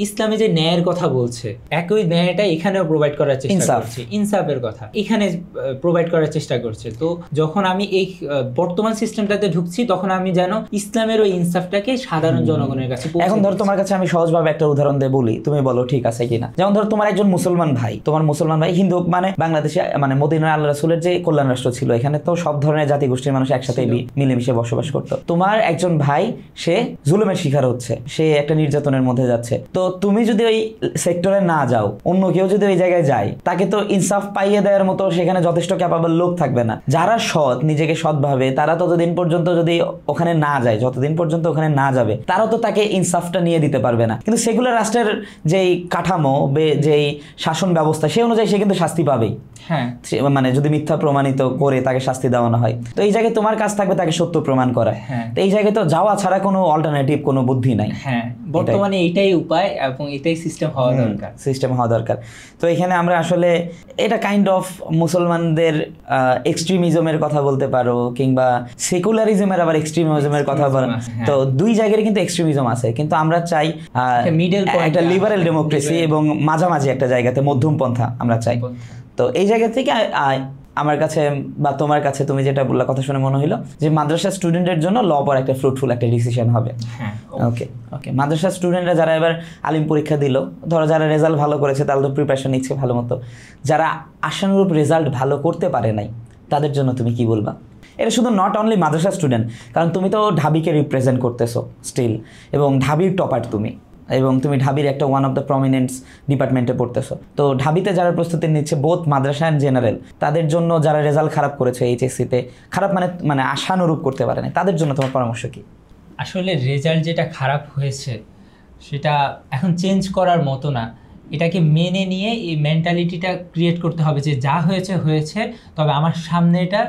ইসলামে যে ন্যায়ের কথা বলছে, একই ন্যায়টা এখানেও প্রোভাইড করার চেষ্টা করছে, ইনসাফের কথা এখানে প্রোভাইড করার চেষ্টা করছে। তো যখন আমি এই বর্তমান সিস্টেমটাতে ঢুকছি, তখন আমি যেন ইসলামের ওই ইনসাফটাকে সাধারণ জনগণের কাছে। এখন ধর তোমার কাছে আমি সহজভাবে একটা উদাহরণ দিয়ে বলি, তুমি বলো ঠিক আছে কিনা। যেমন ধর তোমার একজন মুসলমান ভাই, তোমার মুসলমান ভাই হিন্দু, মানে বাংলাদেশে মানে মদিনার আল্লাহ রাসূলের যে কল্যাণ রাষ্ট্র ছিল, এখানে তো সব ধরনের জাতি গোষ্ঠীর মানুষ একসাথে মিলেমিশে বসবাস করতো। তোমার একজন ভাই সে জুলুমের শিকার হচ্ছে, সে একটা নির্যাতনের মধ্যে যাচ্ছে। তো তুমি যদি ওই সেক্টরে না যাও, অন্য কেউ যদি ওই জায়গায় যায়, তাকে তো ইনসাফ পাইয়ে দেওয়ার মতো সেখানে যথেষ্ট ক্যাপাবল লোক থাকবে না। যারা সৎ, নিজেকে সৎ ভাবে, তারা ততদিন পর্যন্ত যদি ওখানে না যায়, যতদিন পর্যন্ত ওখানে না যাবে, তারা তো তাকে ইনসাফটা নিয়ে দিতে পারবে না। কিন্তু সেগুলার রাষ্ট্রের যেই কাঠামো, যেই শাসন ব্যবস্থা, সেই অনুযায়ী সে কিন্তু শাস্তি পাবেই। হ্যাঁ মানে যদি মিথ্যা প্রমাণিত করে তাকে শাস্তি দেওয়ানো হয়, তো এই জায়গায় তোমার কাজ থাকবে তাকে সত্য প্রমাণ করা। তো এই জায়গায় তো যাওয়া ছাড়া কোনো অল্টারনেটিভ কোনো বুদ্ধি নাই। হ্যাঁ বর্তমানে এটাই উপায় এবং এটাই সিস্টেম হওয়া দরকার, সিস্টেম হওয়া দরকার। তো এখানে আমরা আসলে এটা কাইন্ড অফ মুসলমানদের এক্সট্রিমিজমের কথা বলতে পারো, কিংবা সেকুলারিজমের আবার এক্সট্রিমিজমের কথা বলো। তো দুই জায়গায় কিন্তু এক্সট্রিমিজম আছে, কিন্তু আমরা চাই একটা লিবারেল ডেমোক্রেসি এবং মাঝামাঝি একটা জায়গাতে মধ্যম পন্থা আমরা চাই। তো এই জায়গা থেকে আমার কাছে বা তোমার কাছে তুমি যেটা বললা কথা শুনে মনে হলো যে মাদ্রাসা স্টুডেন্টের জন্য ল পড়া একটা ফ্রুটফুল একটা ডিসিশন হবে। ওকে ওকে, মাদ্রাসা স্টুডেন্টরা যারা এবার আলিম পরীক্ষা দিল, ধরো যারা রেজাল্ট ভালো করেছে তারা তো প্রিপারেশন নিচ্ছে ভালো মতো, যারা আশানুরূপ রেজাল্ট ভালো করতে পারে নাই, তাদের জন্য তুমি কি বলবা? এটা শুধু নট অনলি মাদ্রাসা স্টুডেন্ট, কারণ তুমি তো ঢাবিকে রিপ্রেজেন্ট করতেছো স্টিল, এবং ঢাবির টপার তুমি, এবং তুমি ঢাবির একটা ওয়ান অফ দ্য প্রমিনেন্স ডিপার্টমেন্টে পড়তেছো। তো ঢাবিতে যারা প্রস্তুতি নিচ্ছে বোথ মাদ্রাসা অ্যান্ড জেনারেল, তাদের জন্য যারা রেজাল্ট খারাপ করেছে এইচএসসিতে, খারাপ মানে আশানুরূপ করতে পারে না, তাদের জন্য তোমার পরামর্শ কি? আসলে রেজাল্ট যেটা খারাপ হয়েছে সেটা এখন চেঞ্জ করার মতো না, এটাকে মেনে নিয়ে এই মেন্টালিটিটা ক্রিয়েট করতে হবে যে যা হয়েছে হয়েছে, তবে আমার সামনেটা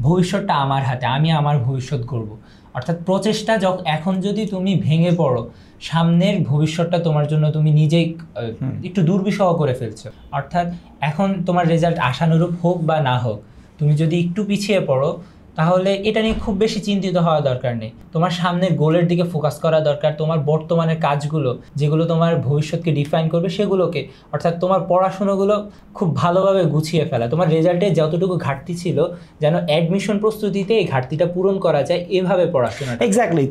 ভবিষ্যৎটা আমার হাতে, আমি আমার ভবিষ্যৎ করব। অর্থাৎ প্রচেষ্টা এখন যদি তুমি ভেঙে পড়ো, সামনের ভবিষ্যৎটা তোমার জন্য তুমি নিজেই একটু দুর্বিষহ করে ফেলছো। অর্থাৎ এখন তোমার রেজাল্ট আশানুরূপ হোক বা না হোক, তুমি যদি একটু পিছিয়ে পড়ো, তাহলে এটা নিয়ে খুব বেশি চিন্তিত হওয়া দরকার নেই। তোমার সামনের গোলের দিকে ফোকাস করা দরকার, তোমার বর্তমানের কাজগুলো যেগুলো তোমার ভবিষ্যৎকে ডিফাইন করবে সেগুলোকে, অর্থাৎ তোমার পড়াশোনাগুলো খুব ভালোভাবে গুছিয়ে ফেলা। তোমার রেজাল্টে যতটুকু ঘাটতি ছিল যেন অ্যাডমিশন প্রস্তুতিতে এই ঘাটতিটা পূরণ করা যায়, এভাবে পড়াশোনা। এক্স্যাক্টলি,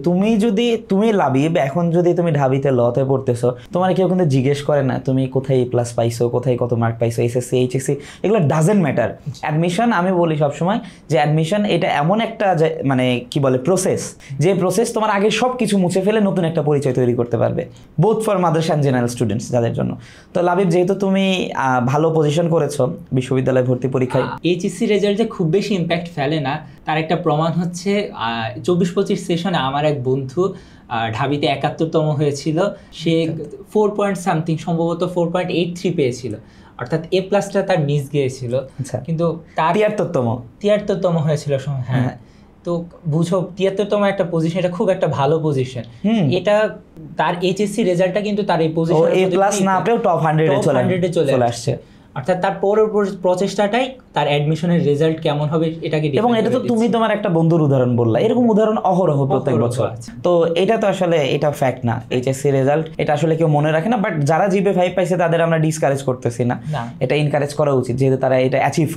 তুমি লাভিয়ে এখন যদি তুমি ঢাবিতে লতে পড়তেছো, তোমার কেউ কিন্তু জিজ্ঞেস করে না তুমি কোথায় প্লাস পাইছো, কোথায় কত মার্ক পাইছো, এসএসসি এইচএসসি, এগুলো ডাজেন্ট ম্যাটার। অ্যাডমিশন, আমি বলি সবসময় যে অ্যাডমিশন এটা এমন একটা মানে কি বলে প্রসেস, যে প্রসেস তোমার আগে সব কিছু মুছে ফেলে নতুন একটা পরিচয় তৈরি করতে পারবে, both for Madrasa and general students যাদের জন্য। তো লাবিব, যেহেতু তুমি ভালো পজিশন করেছো বিশ্ববিদ্যালয় ভর্তি পরীক্ষায়, এইচএসসি রেজাল্টে খুব বেশি ইম্প্যাক্ট ফেলে না, তার একটা প্রমাণ হচ্ছে 24-25 সেশনে আমার এক বন্ধু ঢাবিতে 71তম হয়েছিল, সে 4 সম্ভবত 4.83 পেয়েছিল, অর্থাৎ এ প্লাসটা তার মিস গিয়েছিল, কিন্তু তার 73তম হয়েছিল। হ্যাঁ, তো বুঝো 73তম একটা পজিশন, এটা খুব একটা ভালো পজিশন। এটা তার এইচএসসি রেজাল্টটা কিন্তু তার এই পজিশন এ প্লাস না পেও টপ 100 এ চলে আসছে, অর্থাৎ তার পরের প্রচেষ্টাটাই তার অ্যাডমিশনের রেজাল্ট কেমন হবে এটাকে। এবং এটা তো তুমি তোমার একটা বন্ধুর উদাহরণ বললা, এরকম উদাহরণ অহরহ প্রত্যেক বছর। তো এটা তো আসলে এটা ফ্যাক্ট না, এইচএসসি রেজাল্ট এটা আসলে কেউ মনে রাখে না, বাট যারা জিপে 5 পাইছে তাদের আমরা ডিসকারেজ করতেছি না, এটা এনকারেজ করা উচিত, যেহেতু তারা এটা অ্যাচিভ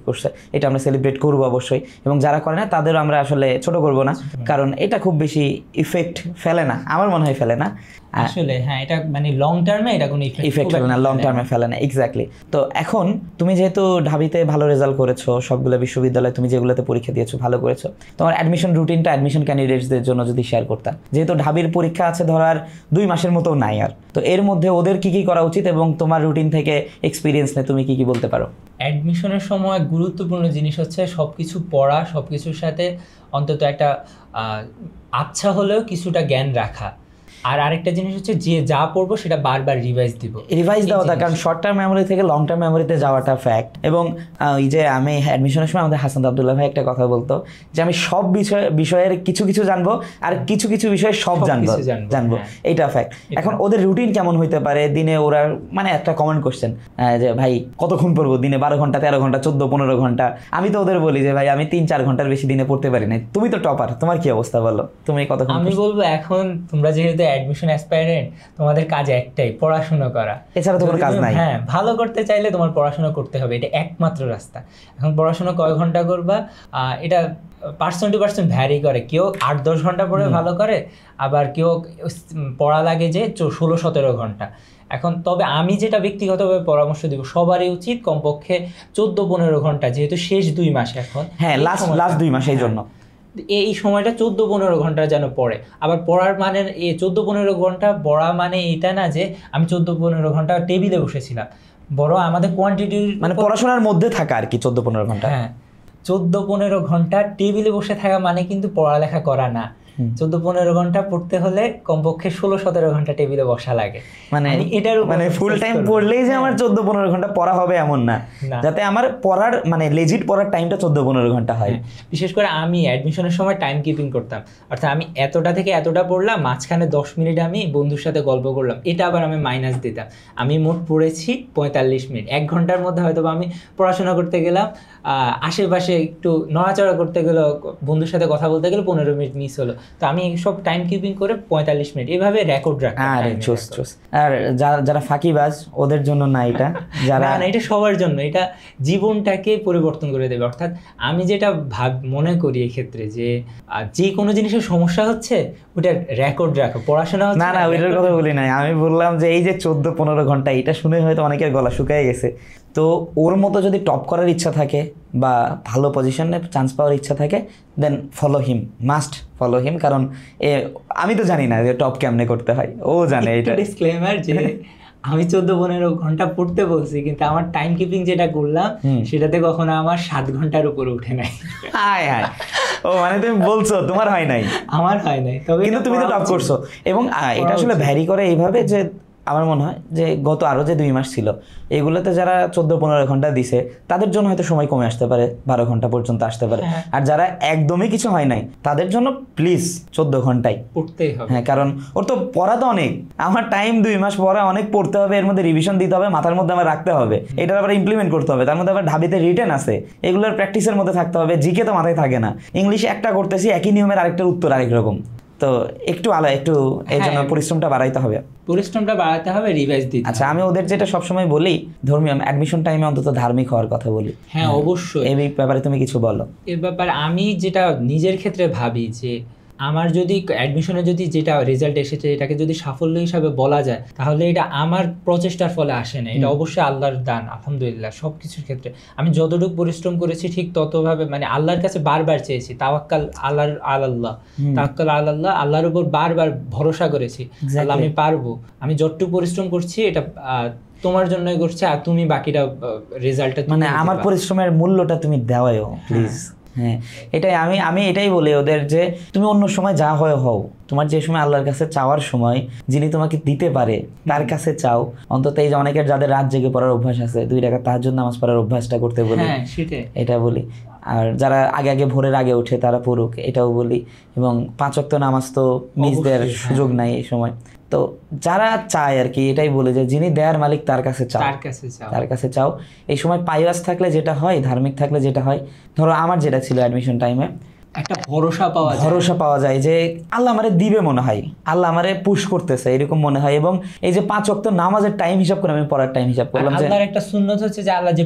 করছে, এটা আমরা সেলিব্রেট করবো অবশ্যই। এবং যারা করে না তাদেরও আমরা আসলে ছোট করব না, কারণ এটা খুব বেশি ইফেক্ট ফেলে না, আমার মনে হয় ফেলে না আসলে। হ্যাঁ, এটা মানে লং টার্মে এটা কোনো ইফেক্ট ফেলে না, লং টার্মে ফেলে না, এক্স্যাক্টলি। তো এখন তুমি যেহেতু ঢাবিতে ভালো রেজাল্ট করেছো, সবগুলো বিশ্ববিদ্যালয়ে তুমি যেগুলোতে পরীক্ষা দিয়েছো ভালো করেছো, তোমার অ্যাডমিশন রুটিনটা অ্যাডমিশন ক্যান্ডিডেটসদের জন্য যদি শেয়ার করতাম, যেহেতু ঢাবির পরীক্ষা আছে ধরার 2 মাসের মতো নাই আর, তো এর মধ্যে ওদের কি কি করা উচিত এবং তোমার রুটিন থেকে এক্সপিরিয়েন্স নিয়ে তুমি কি কি বলতে পারো? অ্যাডমিশনের সময় গুরুত্বপূর্ণ জিনিস হচ্ছে সবকিছু পড়া, সবকিছুর সাথে অন্তত একটা আচ্ছা হলেও কিছুটা জ্ঞান রাখা। আর আরেকটা জিনিস হচ্ছে যে যা পড়বো সেটা বারবার রিভাইজ দেওয়া, কারণ শর্ট টার্ম মেমোরি থেকে লং টার্ম মেমোরিতে যাওয়াটা ফ্যাক্ট। এবং এই যে আমি অ্যাডমিশনের সময় আমাদের হাসান আব্দুল্লাহ ভাই একটা কথা বলতো যে আমি সব বিষয়ের কিছু কিছু জানবো আর কিছু কিছু বিষয়ে সব জানবো, এইটা ফ্যাক্ট। এখন ওদের রুটিন কেমন হইতে পারে দিনে, ওরা মানে একটা কমেন্ট কোশ্চেন যে ভাই কতক্ষণ পড়বো দিনে, 12 ঘন্টা 13 ঘন্টা 14-15 ঘন্টা। আমি তো ওদের বলি যে ভাই আমি 3-4 ঘন্টার বেশি দিনে পড়তে পারি না। তুমি তো টপার, তোমার কি অবস্থা বলো, তুমি কতক্ষণ? আমি বলবো এখন তোমরা যেহেতু অ্যাডমিশন অ্যাসপাইরেন্ট, তোমাদের কাজ একটাই, পড়াশোনা করা, এছাড়া তোমার কাজ নাই। হ্যাঁ, ভালো করতে চাইলে তোমার পড়াশোনা করতে হবে, এটা একমাত্র রাস্তা। এখন পড়াশোনা কয় ঘন্টা করবা এটা পার্সন টু পার্সন ভ্যারি করে, কেউ 8-10 ঘন্টা পড়ে ভালো করে, আবার কেউ পড়া লাগে যে 16-17 ঘন্টা। এখন তবে আমি যেটা ব্যক্তিগতভাবে পরামর্শ দিব, সবারই উচিত কমপক্ষে 14-15 ঘন্টা, যেহেতু শেষ 2 মাস এখন, হ্যাঁ লাস্ট 2 মাস, এই জন্য এই সময়টা 14-15 ঘন্টা যেন পড়ে। আবার পড়ার মানে এই 14-15 ঘন্টা পড়া মানে এটা না যে আমি 14-15 ঘন্টা টেবিলে বসেছিলাম, বড় আমাদের কোয়ান্টিটি মানে পড়াশোনার মধ্যে থাকা আর কি 14-15 ঘন্টা। হ্যাঁ, 14-15 ঘন্টা টেবিলে বসে থাকা মানে কিন্তু পড়ালেখা করা না। 14-15 ঘন্টা পড়তে হলে কমপক্ষে 16-17 ঘন্টা টেবিলে বসা লাগে। মানে এটার মানে ফুল টাইম পড়লেই যে আমার 14-15 ঘন্টা পড়া হবে এমন না, যাতে আমার পড়ার মানে লেজিট পড়ার টাইমটা 14-15 ঘন্টা হয়। বিশেষ করে আমি অ্যাডমিশনের সময় টাইম কিপিং করতাম, অর্থাৎ আমি এতটা থেকে এতটা পড়লাম, মাঝখানে 10 মিনিট আমি বন্ধুর সাথে গল্প করলাম, এটা আবার আমি মাইনাস দিতাম। আমি মোট পড়েছি 45 মিনিট, 1 ঘন্টার মধ্যে হয়তো আমি পড়াশোনা করতে গেলাম, আশেপাশে একটু নড়াচড়া করতে গেলো, বন্ধুর সাথে কথা বলতে গেলে 15 মিনিট মিস হলো। তো আমি সব টাইম কিপিং করে 45 মিনিট এভাবে রেকর্ড রাখি। আর যারা ফাঁকিবাজ ওদের জন্য না এটা, যারা না, এটা সবার জন্য, এটা জীবনটাকে পরিবর্তন করে দেবে। অর্থাৎ আমি যেটা মনে করি এক্ষেত্রে যে যে কোনো জিনিসের সমস্যা হচ্ছে ওটার রেকর্ড রাখো, পড়াশোনা হচ্ছে না ওইটার কথা বলি নাই, আমি বললাম যে এই যে 14-15 ঘন্টা, এটা শুনে হয়তো অনেকের গলা শুকিয়ে গেছে। তো ওর মতো যদি টপ করার ইচ্ছা থাকে বা ভালো পজিশনে চান্স পাওয়ার ইচ্ছা থাকে, দেন মাস্ট ফলো হিম, কারণ আমি তো জানি না যে টপ কেমনে করতে হয়, ও জানে। এটা ডিসক্লেমার যে আমি 14-15 ঘন্টা পড়তে বলছি, কিন্তু আমার টাইম কিপিং যেটা করলাম সেটাতে কখনো আমার 7 ঘন্টার উপরে উঠে নাই। ও মানে তুমি বলছো তোমার হয় নাই? আমার হয় নাই, তবে কিন্তু তুমি তো টপ করছো। এবং এটা আসলে ভ্যারি করে এইভাবে যে আমার মনে হয় যে গত আরও যে 2 মাস ছিল এগুলোতে যারা 14-15 ঘন্টা দিছে তাদের জন্য হয়তো সময় কমে আসতে পারে, 12 ঘন্টা পর্যন্ত আসতে পারে। আর যারা একদমই কিছু হয় নাই তাদের জন্য প্লিজ 14 ঘন্টাই পড়তেই হবে। হ্যাঁ, কারণ ওর তো পড়া তো অনেক, আমার টাইম 2 মাস পড়া অনেক পড়তে হবে, এর মধ্যে রিভিশন দিতে হবে, মাথার মধ্যে আমার রাখতে হবে, এটার আবার ইমপ্লিমেন্ট করতে হবে, তার মধ্যে আবার ঢাবিতে রিটেন আছে, এগুলোর প্র্যাকটিসের মধ্যে থাকতে হবে। জিকে তো মাথায় থাকে না, ইংলিশে একটা করতেছি একই নিয়মের আরেকটার উত্তর আরেক রকম, তো একটু একটু এই জন্য পরিশ্রমটা বাড়াইতে হবে, রিভাইজ দিতে। আচ্ছা, আমি ওদের যেটা সবসময় বলি, ধর্মীয় অ্যাডমিশন টাইমে অন্তত ধার্মিক হওয়ার কথা বলি। হ্যাঁ, অবশ্যই। এই ব্যাপারে তুমি কিছু বলো। এর ব্যাপারে আমি যেটা নিজের ক্ষেত্রে ভাবি যে আমার যদি অ্যাডমিশনে যদি যেটা রেজাল্ট এসেছে এটাকে যদি সাফল্য হিসাবে বলা যায়, তাহলে এটা আমার প্রচেষ্টার ফলে আসে না, এটা অবশ্যই আল্লাহর দান, আলহামদুলিল্লাহ। সব কিছুর ক্ষেত্রে আমি যতটুকু পরিশ্রম করেছি ঠিক ততভাবে, মানে আল্লাহর কাছে বারবার চেয়েছি, তাওয়াক্কাল আল্লাহ, তাওয়াক্কাল আল্লাহ, আল্লাহর উপর বারবার ভরসা করেছি, আল্লাহ আমি পারবো, আমি যতটুকু পরিশ্রম করছি এটা তোমার জন্যই করছি, আর তুমি বাকিটা রেজাল্টটা, মানে আমার পরিশ্রমের মূল্যটা তুমি দেওয়াও প্লিজ। হ্যাঁ, এটাই আমি এটাই বলি ওদের, যে তুমি অন্য সময় যা হয় হও, তোমার যে সময় আল্লাহর কাছে চাওয়ার সময় যিনি তোমাকে দিতে পারে তার কাছে চাও। অন্তত এই যে অনেকের যাদের রাত জেগে পড়ার অভ্যাস আছে, 2 রাকাত তাহাজ্জুদ নামাজ পড়ার অভ্যাসটা করতে বলি, এটা বলি। আর যারা আগে ভোরের আগে উঠে তারা পড়ুক, এটাও বলি। এবং 5 ওয়াক্ত নামাজ তো মিস দেওয়ার সুযোগ নাই এই সময়। তো যারা চায় আর কি, এটাই বলে যে যিনি দেয়ার মালিক তার কাছে চাও, তার কাছে চাও। এই সময় পাইওয়াস থাকলে যেটা হয়, ধার্মিক থাকলে যেটা হয়, ধরো আমার যেটা ছিল অ্যাডমিশন টাইমে, একটা ভরসা পাওয়া যায় যে আল্লাহ আমারে দিবে, মনে হয় আল্লাহ আমারে পুশ করতেছে, এরকম মনে হয়। এবং এই যে 5 ওয়াক্ত নামাজের টাইম হিসাব করে আমি পড়ার টাইম হিসাব করলাম, যে আল্লাহর একটা সুন্নত হচ্ছে যে আল্লাহ যে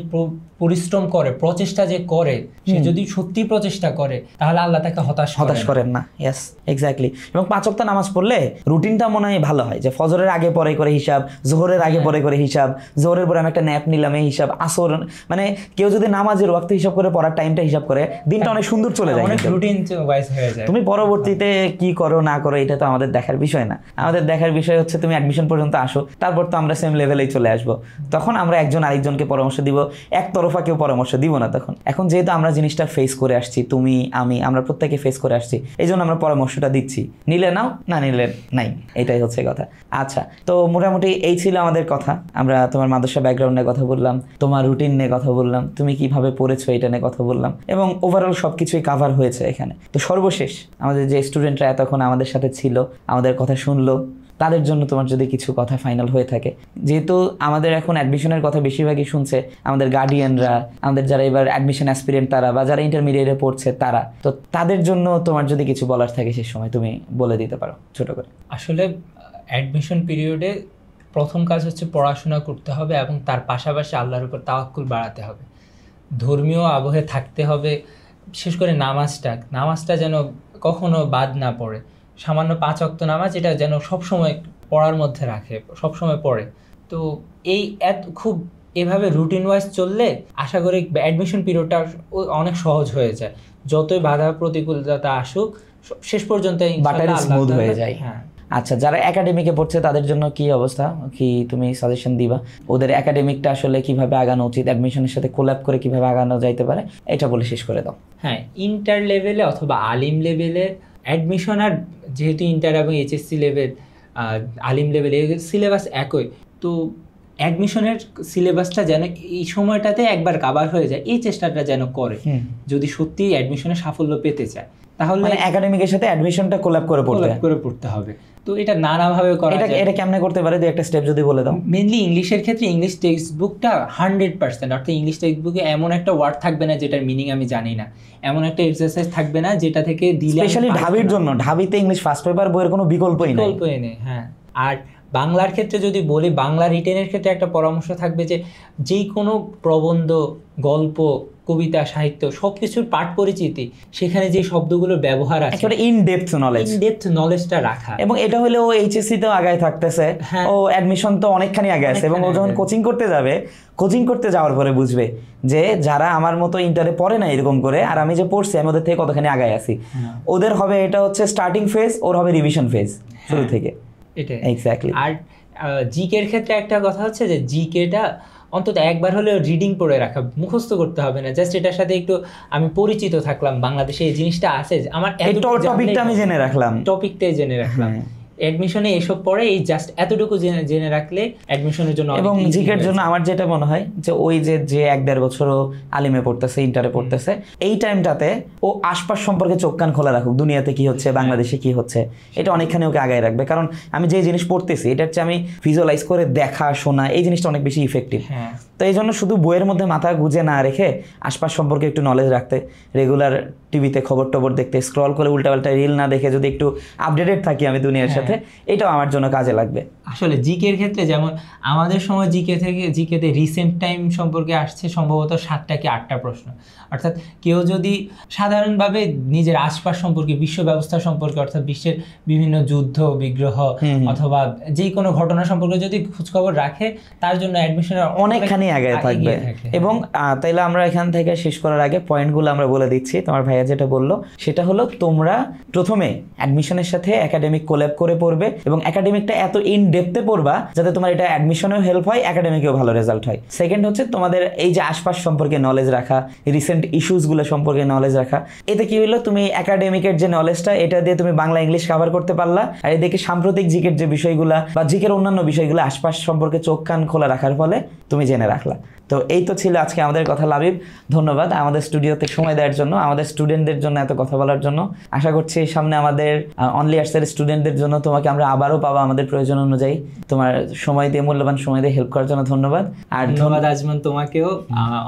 পরিশ্রম করে, প্রচেষ্টা যে করে, সে যদি সত্যি প্রচেষ্টা করে তাহলে আল্লাহ তাকে হতাশ করেন না। Yes, exactly. এবং 5 ওয়াক্ত নামাজ পড়লে রুটিনটা মনে হয় ভালো হয়, যে ফজরের আগে পরে করে হিসাব, জোহরের আগে পরে করে হিসাব, জোহরের পরে আমি একটা ন্যাপ নিলাম এই হিসাব, আসর, মানে কেউ যদি নামাজের ওয়াক্ত হিসাব করে পড়ার টাইমটা হিসাব করে, দিনটা অনেক সুন্দর চলে যায়, অনেক রুটিন ওয়াইজ হয়ে যায়। তুমি পরবর্তীতে কি করো না করো এটা তো আমাদের দেখার বিষয় না, আমাদের দেখার বিষয় হচ্ছে তুমি অ্যাডমিশন পর্যন্ত আসো, তারপর তো আমরা সেম লেভেলেই চলে আসবো। তখন আমরা একজন আরেকজনকে পরামর্শ দিব, একতরফা কেউ পরামর্শ দিব না তখন। এখন যেহেতু আমরা জিনিসটা ফেস করে আসছি, তুমি আমরা প্রত্যেকে ফেস করে আসছি, এই জন্য আমরা পরামর্শটা দিচ্ছি, নিলে নাও, না নিলে নাই, এটাই হচ্ছে কথা। আচ্ছা, তো মোটামুটি এই ছিল আমাদের কথা। আমরা তোমার মাদ্রাসা ব্যাকগ্রাউন্ড নিয়ে কথা বললাম, তোমার রুটিন নিয়ে কথা বললাম, তুমি কিভাবে পড়েছো এটা নিয়ে কথা বললাম, এবং ওভারঅল সবকিছুই কাভার হয়েছে এখানে। তো সর্বশেষ আমাদের যে স্টুডেন্টরা এতক্ষণ আমাদের সাথে ছিল, আমাদের কথা শুনলো, তাদের জন্য তোমার যদি কিছু কথা ফাইনাল হয়ে থাকে, যেহেতু আমাদের এখন অ্যাডমিশনের কথা বেশিরভাগই শুনছে আমাদের গার্ডিয়ানরা, আমাদের যারা এবার অ্যাডমিশন অ্যাসপিরেন্ট তারা, বা যারা ইন্টারমিডিয়েটে পড়ছে তারা, তো তাদের জন্য তোমার যদি কিছু বলার থাকে সে সময় তুমি বলে দিতে পারো ছোট করে। আসলে অ্যাডমিশন পিরিয়ডে প্রথম কাজ হচ্ছে পড়াশোনা করতে হবে, এবং তার পাশাপাশি আল্লাহর উপর তাওয়াক্কুল বাড়াতে হবে, ধর্মীয় আবহে থাকতে হবে। বিশেষ করে নামাজটা যেন কখনো বাদ না পড়ে, সামান্য 5 ওয়াক্ত নামাজ এটা যেন সবসময় পড়ার মধ্যে রাখে, সবসময় পড়ে। তো এই খুব এভাবে রুটিন ওয়াইজ চললে আশা করি অ্যাডমিশন পিরিয়ডটা অনেক সহজ হয়ে যায়। যতই বাধা প্রতিকূলতা আসুক, শেষ পর্যন্ত স্মুথ হয়ে যায়। হ্যাঁ। আচ্ছা, যারা একাডেমিকে পড়ছে তাদের জন্য কি অবস্থা, কি তুমি সাজেশন দিবা? ওদের একাডেমিকটা আসলে কিভাবে আগানো উচিত, অ্যাডমিশনের সাথে কোল্যাব করে কিভাবে আগানো যাইতে পারে, এটা বলে শেষ করে দাও। হ্যাঁ, ইন্টার লেভেলে অথবা আলিম লেভেলে অ্যাডমিশন, আর যেহেতু ইন্টার এবং এইচএসসি লেভেল, আলিম লেভেল, সিলেবাস একই, তো অ্যাডমিশনের সিলেবাসটা যেন এই সময়টাতে একবার কাভার হয়ে যায়, এই চেষ্টাটা যেন করে, যদি সত্যি অ্যাডমিশনে সাফল্য পেতে চায়। তাহলে একাডেমিকের সাথে অ্যাডমিশনটা কোল্যাব করে পড়তে হবে। তো এটা নানাভাবে করা যায়। এটা কেমনে করতে পারে, দুই একটা স্টেপ যদি বলে দাও। মেইনলি ইংলিশের ক্ষেত্রে ইংলিশ টেক্সট বুকটা 100%, অর্থাৎ ইংলিশ টেক্সট বুকে এমন একটা ওয়ার্ড থাকবে না যেটার মিনিং আমি জানি না, এমন একটা এক্সারসাইজ থাকবে না যেটা থেকে দিলে, স্পেশালি ঢাবির জন্য, ঢাবিতে ইংলিশ ফার্স্ট পেপার বইয়ের কোনো বিকল্পই নেই। হ্যাঁ, আর বাংলার ক্ষেত্রে যদি বলি, বাংলা রিটেনের ক্ষেত্রে একটা পরামর্শ থাকবে যে কোনো প্রবন্ধ, গল্প, কবিতা, সাহিত্য সবকিছুর পাঠ পরিচিতি, সেখানে যে শব্দগুলোর ব্যবহার আছে, একটা ইন ডেপথ নলেজটা রাখা। এবং এটা হলে ও এইচএসসি তেও আগায় থাকতেছে, ও অ্যাডমিশন তো অনেকখানি আগে আছে, এবং ও যখন কোচিং করতে যাওয়ার পরে বুঝবে যে যারা আমার মতো ইন্টারে পড়ে না এরকম করে, আর আমি যে পড়ছি আমি ওদের থেকে কতখানি আগায় আছি। ওদের হবে এটা হচ্ছে স্টার্টিং ফেজ, ওর হবে রিভিশন ফেজ শুরু থেকে। এটাই এক্স্যাক্টলি। আর জিকের ক্ষেত্রে একটা কথা হচ্ছে যে জিকেটা অন্তত একবার হলেও রিডিং পড়ে রাখা, মুখস্থ করতে হবে না, জাস্ট এটার সাথে একটু আমি পরিচিত থাকলাম, বাংলাদেশে এই জিনিসটা আছে, আমার টপিকটা আমি জেনে রাখলাম, টপিকটাই জেনে রাখলাম। অ্যাডমিশনে এসব পড়ে এই জাস্ট এতটুকু জেনে রাখলে অ্যাডমিশনের জন্য। এবং জিকের জন্য আমার যেটা মনে হয় যে ওই যে 1-1.5 বছরও আলিমে পড়তেছে, ইন্টারে পড়তেছে, এই টাইমটাতে ও আশপাশ সম্পর্কে চোখ কান খোলা রাখুক, দুনিয়াতে কি হচ্ছে, বাংলাদেশে কি হচ্ছে, এটা অনেকখানি ওকে আগায় রাখবে। কারণ আমি যে জিনিস পড়তেছি এটার চেয়ে আমি ভিজুয়ালাইজ করে দেখা, শোনা, এই জিনিসটা অনেক বেশি ইফেক্টিভ। তো এই জন্য শুধু বইয়ের মধ্যে মাথা গুজে না রেখে আশপাশ সম্পর্কে একটু নলেজ রাখতে, রেগুলার টিভিতে খবর টবর দেখতে, স্ক্রল করে উল্টাপাল্টা রিল না দেখে যদি একটু আপডেটেড থাকি আমি দুনিয়ার সাথে, সাথে, এটাও আমার জন্য কাজে লাগবে। আসলে জিকে এর ক্ষেত্রে যেমন আমাদের সময় জিকেতে রিসেন্ট টাইম সম্পর্কে আসছে সম্ভবত 7টা কি 8টা প্রশ্ন, অর্থাৎ কেউ যদি সাধারণভাবে নিজের আশপাশ সম্পর্কে, বিশ্ব ব্যবস্থা সম্পর্কে, অর্থাৎ বিশ্বের বিভিন্ন যুদ্ধ বিগ্রহ অথবা যে কোনো ঘটনা সম্পর্কে যদি খোঁজখবর রাখে, তার জন্য অ্যাডমিশনের অনেকখানি আগে থাকবে। এবং তাইলে আমরা এখান থেকে শেষ করার আগে পয়েন্টগুলো আমরা বলে দিচ্ছি। তোমার ভাইয়া যেটা বললো সেটা হলো, তোমরা প্রথমে অ্যাডমিশনের সাথে একাডেমিক কোল্যাব করে পড়বে এবং একাডেমিকটা এত ইন ডেপথে পড়বা যাতে তোমার এটা অ্যাডমিশনেও হেল্প হয়, একাডেমিকেও ভালো রেজাল্ট হয়। সেকেন্ড হচ্ছে তোমাদের এই যে আশপাশ সম্পর্কে নলেজ রাখা, রিসেন্ট ইস্যুসগুলো সম্পর্কে নলেজ রাখা। এতে কি হলো, তুমি একাডেমিকের যে নলেজটা এটা দিয়ে তুমি বাংলা ইংলিশ কভার করতে পারলা, আর এদিকে সাম্প্রতিক জিকের যে বিষয়গুলা বা জিকের অন্যান্য বিষয়গুলো আশপাশ সম্পর্কে চোখ কান খোলা রাখার ফলে তুমি জেনে রাখলা। তো এই তো ছিল আজকে আমাদের কথা। লাবিব, ধন্যবাদ আমাদের স্টুডিওতে সময় দেওয়ার জন্য, আমাদের স্টুডেন্টদের জন্য এত কথা বলার জন্য। আশা করছি সামনে আমাদের অনলি আর্টসের স্টুডেন্টদের জন্য তোমাকে আমরা আবারও পাবো আমাদের প্রয়োজন অনুযায়ী। তোমার সময় দিয়ে, মূল্যবান সময় দিয়ে হেল্প করার জন্য ধন্যবাদ। আর ধন্যবাদ আজমান তোমাকেও,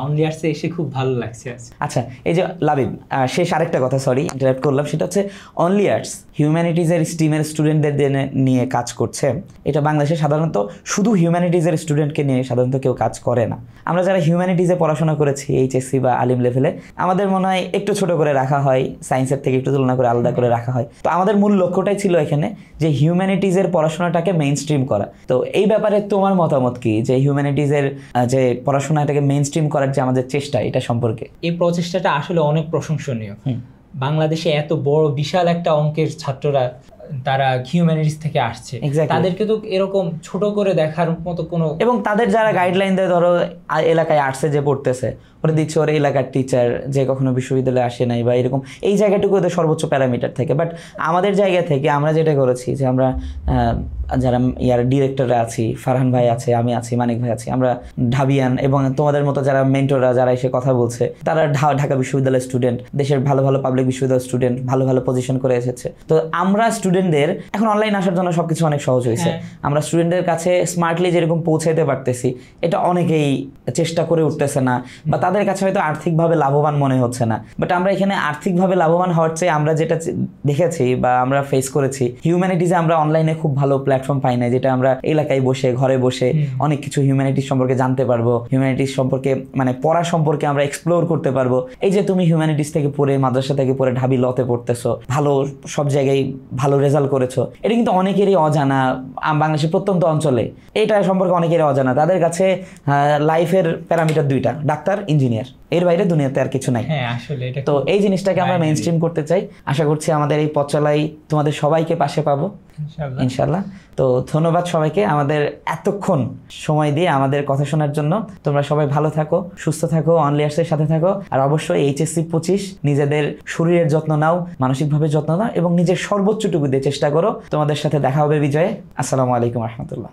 অনলি আর্টসে এসে খুব ভালো লাগছে। আচ্ছা, এই যে লাবিব, শেষ আরেকটা কথা, সরি ইন্টারাপ্ট করলাম, সেটা হচ্ছে অনলি আর্টস হিউম্যানিটিজের স্ট্রিমের স্টুডেন্টদের নিয়ে কাজ করছে। এটা বাংলাদেশে সাধারণত শুধু হিউম্যানিটিজের স্টুডেন্টকে নিয়ে সাধারণত কেউ কাজ করে না। আমরা যারা হিউম্যানিটিজে পড়াশোনা করেছি এইচএসসি বা আলিম লেভেলে, আমাদের মনে হয় একটু ছোট করে রাখা হয়, সায়েন্সের থেকে একটু তুলনা করে আলাদা করে রাখা হয়। তো আমাদের মূল লক্ষ্যটাই ছিল এখানে যে হিউম্যানিটিজের পড়াশোনাটাকে মেইন স্ট্রিম করা। তো এই ব্যাপারে তোমার মতামত কি, যে হিউম্যানিটিজের যে পড়াশোনাটাকে মেইন স্ট্রিম করার যে আমাদের চেষ্টা, এটা সম্পর্কে? এই প্রচেষ্টাটা আসলে অনেক প্রশংসনীয়। বাংলাদেশে এত বড় বিশাল একটা অঙ্কের ছাত্ররা তারা হিউম্যানিটিস থেকে আসছে, তাদেরকে তো এরকম ছোট করে দেখার মতো কোনো, এবং তাদের যারা গাইডলাইন দেয়, ধরো এলাকায় আর্টসে যে পড়তেছে ওরা দিচ্ছে ওর এলাকার টিচার যে কখনো বিশ্ববিদ্যালয়ে আসে নাই বা এরকম, এই জায়গাটুকু ওদের সর্বোচ্চ প্যারামিটার থেকে। বাট আমাদের জায়গা থেকে আমরা যেটা করেছি যে আমরা যারা ইয়ার ডিরেক্টররা আছি, ফারহান ভাই আছে, আমি আছি, মানিক ভাই আছি, আমরা ঢাবিয়ান, এবং তোমাদের মতো যারা মেন্টররা যারা এসে কথা বলছে তারা ঢাকা বিশ্ববিদ্যালয়ের স্টুডেন্ট, দেশের ভালো ভালো পাবলিক বিশ্ববিদ্যালয়ের স্টুডেন্ট, ভালো ভালো পজিশন করে এসেছে। তো আমরা স্টুডেন্টদের এখন অনলাইন আসার জন্য সবকিছু অনেক সহজ হয়েছে। আমরা স্টুডেন্টদের কাছে স্মার্টলি যেরকম পৌঁছাইতে পারতেছি, এটা অনেকেই চেষ্টা করে উঠতেছে না, বা তাদের কাছে হয়তো আর্থিকভাবে লাভবান মনে হচ্ছে না। বাট আমরা এখানে আর্থিকভাবে লাভবান হওয়ার চেয়ে আমরা যেটা দেখেছি বা আমরা ফেস করেছি, হিউম্যানিটিজে আমরা অনলাইনে খুব ভালো প্ল্যাটফর্ম পাই না, যেটা আমরা এলাকায় বসে ঘরে বসে অনেক কিছু হিউম্যানিটিস সম্পর্কে জানতে পারবো, হিউম্যানিটিস সম্পর্কে মানে পড়া সম্পর্কে আমরা এক্সপ্লোর করতে পারবো। এই যে তুমি হিউম্যানিটিস থেকে পড়ে, মাদ্রাসা থেকে পড়ে ঢাবি লতে পড়তেছো, ভালো সব জায়গায় ভালো রেজাল্ট করেছো, এটা কিন্তু অনেকেরই অজানা। বাংলাদেশের প্রত্যন্ত অঞ্চলে এটা সম্পর্কে অনেকেরই অজানা। তাদের কাছে লাইফের প্যারামিটার দুইটা, ডাক্তার, ইঞ্জিনিয়ার, এর বাইরে দুনিয়াতে আর কিছু নাই। তো এই জিনিসটাকে আমরা মেইন স্ট্রিম করতে চাই। আশা করছি আমাদের এই পথ চলাই তোমাদের সবাইকে পাশে পাবো ইনশাল্লাহ। তো ধন্যবাদ সবাইকে আমাদের এতক্ষণ সময় দিয়ে আমাদের কথা শোনার জন্য। তোমরা সবাই ভালো থাকো, সুস্থ থাকো, অনলি আর্টসের সাথে থাকো, আর অবশ্যই এইচএসসি 25 নিজেদের শরীরের যত্ন নাও, মানসিকভাবে যত্ন নাও এবং নিজের সর্বোচ্চটুকু দিয়ে চেষ্টা করো। তোমাদের সাথে দেখা হবে বিজয়ে। আসসালামু আলাইকুম রহমতুল্লাহ।